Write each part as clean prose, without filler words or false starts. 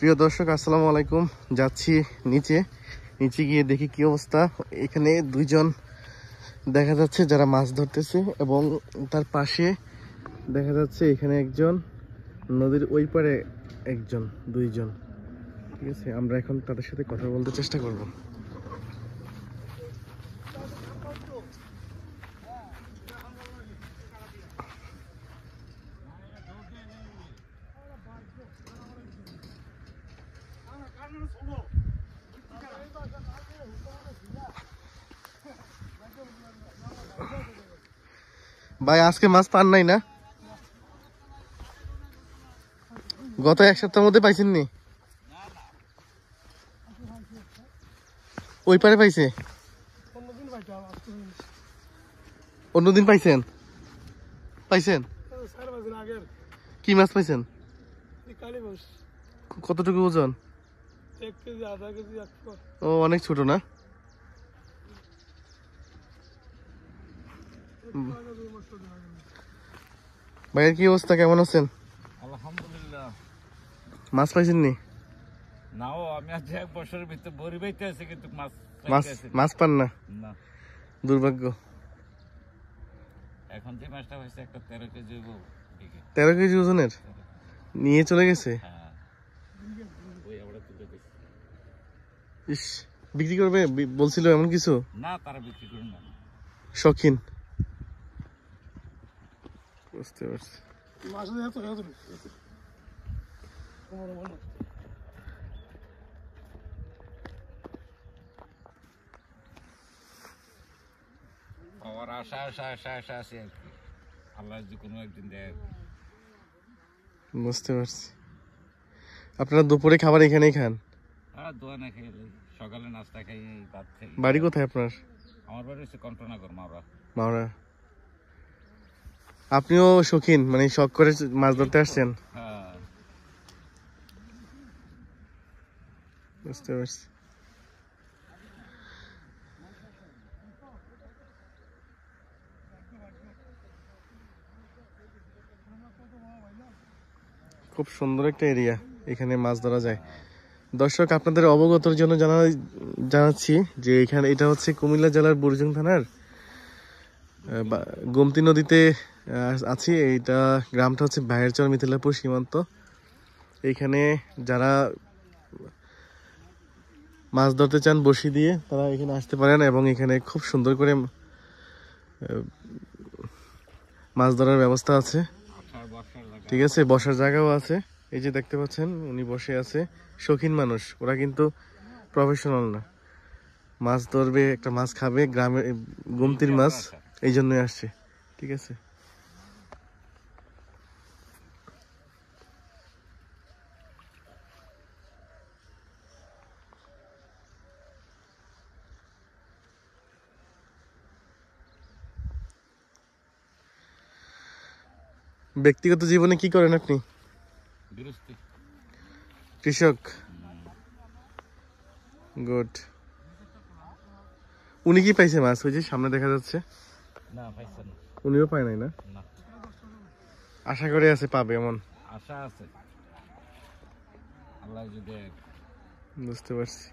প্রিয় দর্শক, আসসালামু আলাইকুম। যাচ্ছি নিচে গিয়ে দেখি কি অবস্থা। এখানে দুইজন দেখা যাচ্ছে যারা মাছ ধরতেছে, এবং তার পাশে দেখা যাচ্ছে এখানে একজন, নদীর ওই পারে একজন, দুইজন। ঠিক আছে, আমরা এখন তাদের সাথে কথা বলতে চেষ্টা করব। ভাই, আজকে মাছ পান নাই না? গত এক সপ্তাহের মধ্যে পাইছেন নি? ওই পারে পাইছে? অন্যদিন পাইছেন? কি মাছ পাইছেন? কতটুকু ওজন? ও, অনেক ছোট না? ভাইয়ের কি অবস্থা, কেমন আছেন? আলহামদুলিল্লাহ। মাছ পাইছেন নি? নাও আমি আজ এক বছরের ভিতরে বড়ি বাইতে আছে, কিন্তু মাছ পান না? না। দুর্ভাগ্য। এখন যে মাছটা হয়েছে একটা 13 কেজি হইব। 13 কেজি ওজনের নিয়ে চলে গেছে। হ্যাঁ, ওই আমরা তুলে দিচ্ছি। ইস, বিক্রি করবে বলছিল এমন কিছু? না, তারা বিক্রি করুন না। শৌখিন। বুঝতে পারছি। আমার আশা আছে আর কি, আল্লাহ যদি কোনো একদিন দেয়। বুঝতে পারছি। আপনারা দুপুরে খাবার এখানেই খান? হ্যাঁ, দোয়ানে খেয়ে সকালে নাস্তা খাই, ভাত খাই। বাড়ি কোথায় আপনার? আমার বাড়ি হচ্ছে কন্ট্রনগর, মাওরা। মাওরা। আপনিও শৌখিন, মানে শখ করে মাছ ধরতে আসছেন? হ্যাঁ। বুঝতে পারছি। খুব সুন্দর একটা এরিয়া, এখানে মাছ ধরা যায়। দর্শক, আপনাদের অবগতর জন্য জানাচ্ছি যে এটা হচ্ছে কুমিল্লা জেলার বুড়িজং থানার গোমতী নদীতে আছি। এইটা গ্রামটা হচ্ছে ভাইয়েরচর মিথিলাপুর সীমান্ত। এইখানে যারা মাছ ধরতে চান বড়শি দিয়ে, তারা এখানে আসতে পারেন, এবং এখানে খুব সুন্দর করে মাছ ধরার ব্যবস্থা আছে। ঠিক আছে, বসার জায়গাও আছে। এই যে দেখতে পাচ্ছেন, উনি বসে আছে। শৌখিন মানুষ, ওরা কিন্তু প্রফেশনাল না। মাছ ধরবে, একটা মাছ খাবে, গ্রামের গোমতীর মাছ, এই জন্যই আসছে। ঠিক আছে। ব্যক্তিগত জীবনে কি করেন আপনি? কৃষক। গুড। উনি কি পাইছে মাছ? ওই যে সামনে দেখা যাচ্ছে। না, পাইছে না। উনিও পায় নাই না? আশা করে আছে পাবে, এমন আশা আছে, আল্লাহ যদি। বুঝতে পারছি।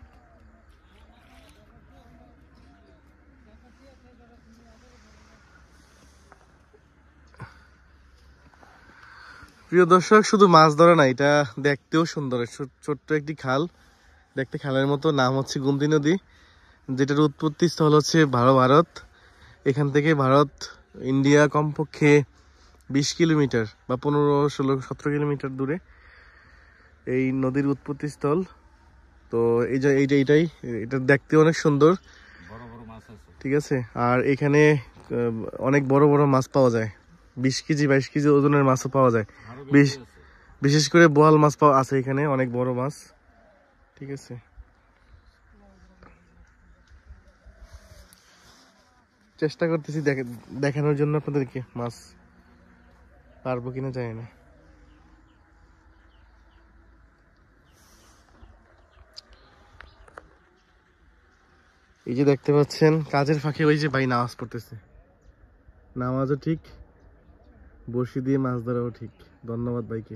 প্রিয় দর্শক, শুধু মাছ ধরা না, এটা দেখতেও সুন্দর। ছোট্ট একটি খাল, দেখতে খালের মতো। নাম হচ্ছে গোমতী নদী, যেটার উৎপত্তি স্থল হচ্ছে ভারত। এখান থেকে ভারত ইন্ডিয়া কমপক্ষে 20 কিলোমিটার বা 15, 16, 17 কিলোমিটার দূরে এই নদীর উৎপত্তি স্থল। তো এটা দেখতে অনেক সুন্দর। বড় বড় মাছ আছে। ঠিক আছে। আর এখানে অনেক বড় বড় মাছ পাওয়া যায়। 20 কেজি 22 কেজি ওজনের মাছও পাওয়া যায়। বিশেষ করে বোয়াল মাছ পাওয়া আছে এখানে, অনেক বড় মাছ। ঠিক আছে। চেষ্টা করতেছি দেখানোর জন্য আপনাদেরকে মাছ, পারবো কিনা জানি না। এই যে দেখতে পাচ্ছেন, কাজের ফাঁকে ওই যে ভাই নামাজ পড়তেছে। নামাজও ঠিক, বড়শি দিয়ে মাছ ধরাও ঠিক। ধন্যবাদ ভাইকে।